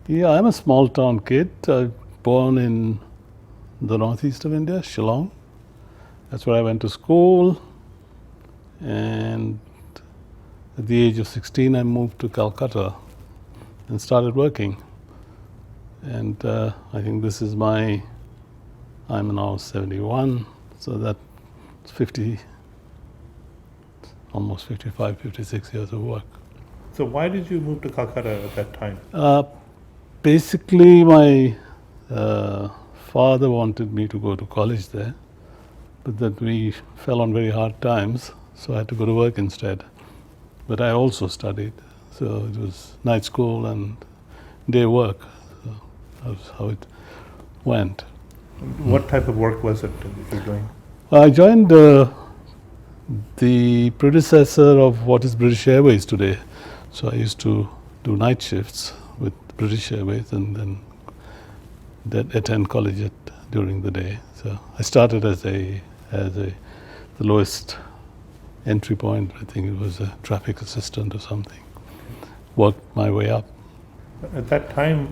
Yeah, I'm a small town kid. Born in the northeast of India, Shillong. That's where I went to school. And at the age of 16, I moved to Calcutta and started working. And I think this is I'm now 71, so that's 50, almost 55, 56 years of work. So why did you move to Calcutta at that time? Basically, my father wanted me to go to college there, but that we fell on very hard times, so I had to go to work instead. But I also studied, so it was night school and day work. So that's how it went. What type of work was it that you were doing? I joined the predecessor of what is British Airways today. So I used to do night shifts with British Airways and then attend college during the day. So I started as the lowest entry point. I think it was a traffic assistant or something. Worked my way up. At that time,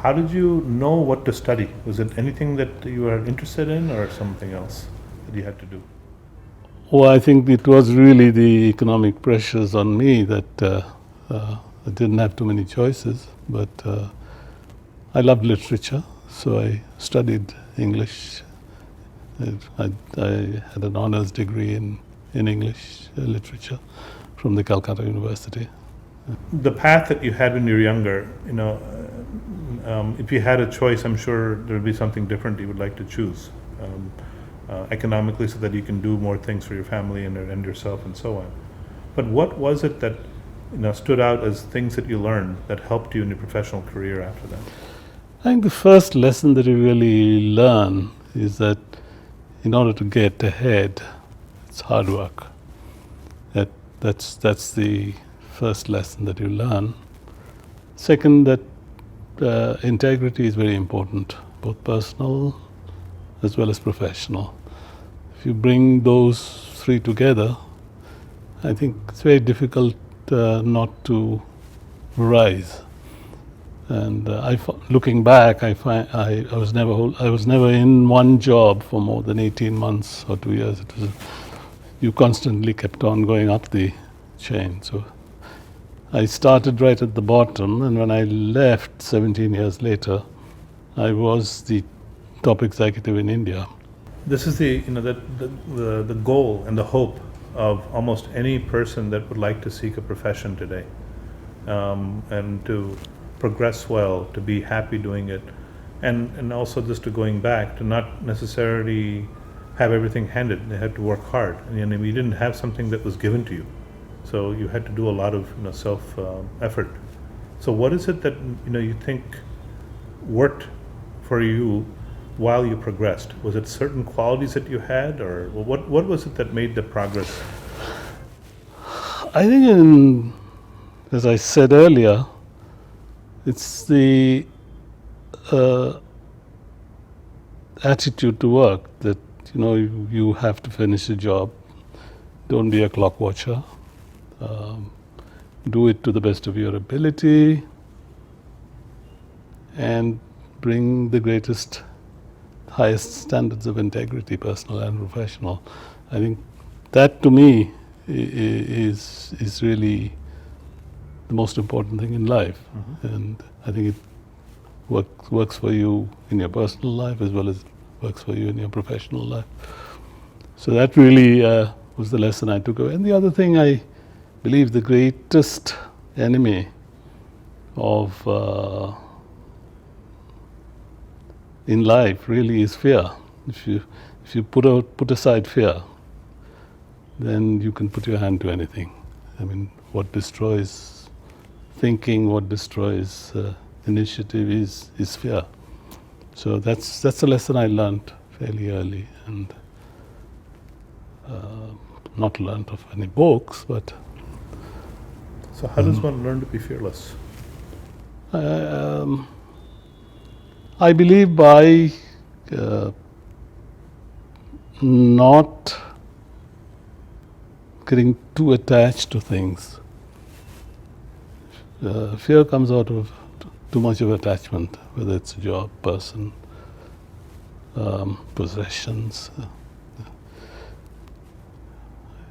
how did you know what to study? Was it anything that you were interested in or something else that you had to do? Well, I think it was really the economic pressures on me that I didn't have too many choices. But I loved literature, so I studied English. I had an honors degree in English literature from the Calcutta University. The path that you had when you were younger, if you had a choice, I'm sure there would be something different you would like to choose economically, so that you can do more things for your family and yourself and so on. But what was it that stood out as things that you learned that helped you in your professional career after that? I think the first lesson that you really learn is that in order to get ahead, it's hard work. That's the first lesson that you learn. Second, that integrity is very important, both personal as well as professional. If you bring those three together, I think it's very difficult not to rise. And looking back, I was never in one job for more than 18 months or 2 years. You constantly kept on going up the chain. So I started right at the bottom, and when I left 17 years later, I was the top executive in India. This is the goal and the hope of almost any person that would like to seek a profession today, and to progress well, to be happy doing it, and also just to going back to not necessarily have everything handed. They had to work hard, and you didn't have something that was given to you, so you had to do a lot of self effort. So what is it that you think worked for you while you progressed? Was it certain qualities that you had, or what was it that made the progress? I think, as I said earlier, it's the attitude to work that you have to finish a job. Don't be a clock watcher. Do it to the best of your ability and bring the highest standards of integrity, personal and professional. I think that to me is really the most important thing in life. Mm-hmm. And I think it works for you in your personal life as well as works for you in your professional life. So that really was the lesson I took away. And the other thing, I believe the greatest enemy of in life really is fear. If you put aside fear, then you can put your hand to anything. I mean, what destroys thinking, what destroys initiative is fear. So that's a lesson I learned fairly early, and not learned of any books, but. So how does one learn to be fearless? I believe by not getting too attached to things. Fear comes out of too much of attachment, whether it's a job, person, possessions.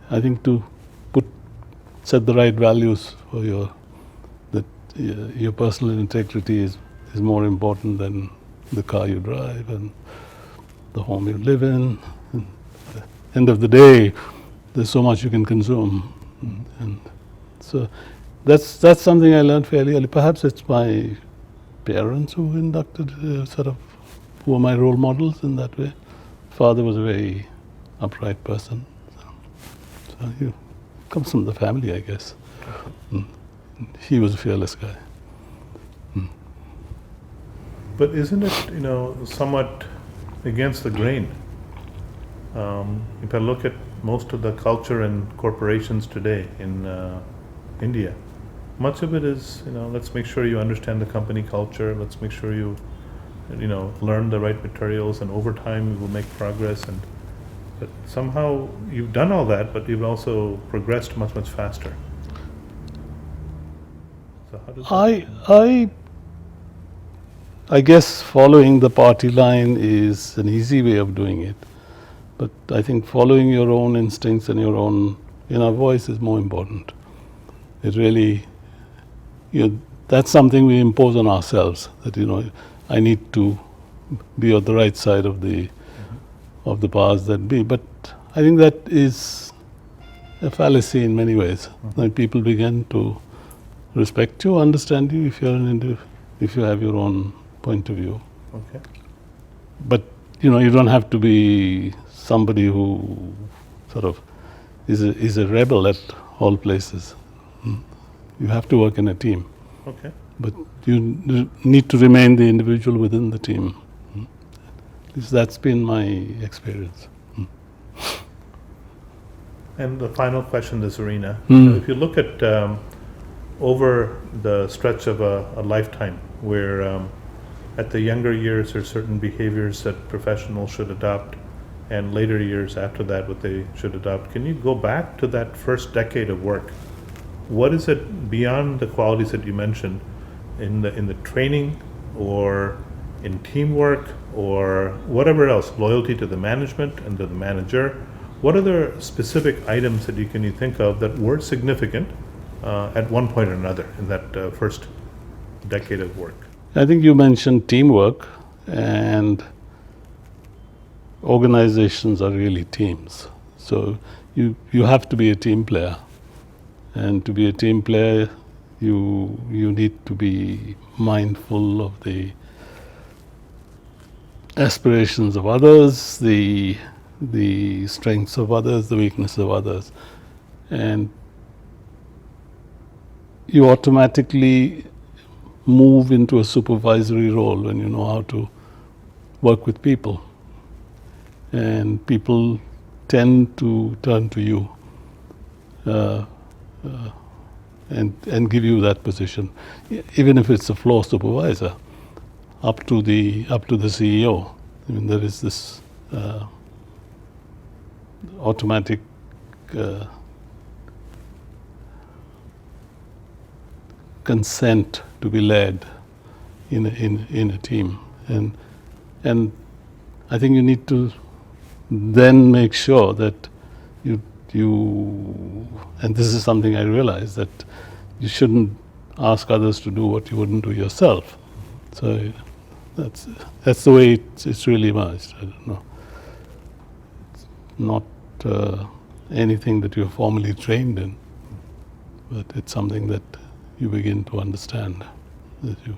I think to set the right values for your personal integrity is more important than the car you drive and the home you live in. And at the end of the day, there's so much you can consume, and so that's something I learned fairly early. Perhaps it's my parents who inducted, who were my role models in that way. Father was a very upright person, so he comes from the family, I guess. He was a fearless guy. But isn't it, somewhat against the grain? If I look at most of the culture in corporations today in India, much of it is, let's make sure you understand the company culture. Let's make sure you, learn the right materials, and over time you will make progress. But somehow you've done all that, but you've also progressed much, much faster. So how does that I guess following the party line is an easy way of doing it, but I think following your own instincts and your own inner voice is more important. It really, that's something we impose on ourselves, that I need to be on the right side of the powers that be. But I think that is a fallacy in many ways. When people begin to respect you, understand you, if you have your own point of view. Okay. But you don't have to be somebody who is a rebel at all places. You have to work in a team. Okay. But you need to remain the individual within the team. That's been my experience. And the final question, this arena. If you look at over the stretch of a lifetime, where at the younger years there's certain behaviors that professionals should adopt, and later years after that what they should adopt. Can you go back to that first decade of work? What is it beyond the qualities that you mentioned in the training or in teamwork or whatever else, loyalty to the management and to the manager? What other specific items that you think of that were significant at one point or another in that first decade of work? I think you mentioned teamwork, and organizations are really teams. So you have to be a team player. And to be a team player, you need to be mindful of the aspirations of others, the strengths of others, the weaknesses of others. And you automatically move into a supervisory role when you know how to work with people. And people tend to turn to you and give you that position, even if it's a floor supervisor, up to the CEO. I mean, there is this automatic consent to be led in a team, and I think you need to then make sure that you and this is something I realized, that you shouldn't ask others to do what you wouldn't do yourself. So that's the way it's really emerged. I don't know. It's not anything that you're formally trained in, but it's something that you begin to understand as you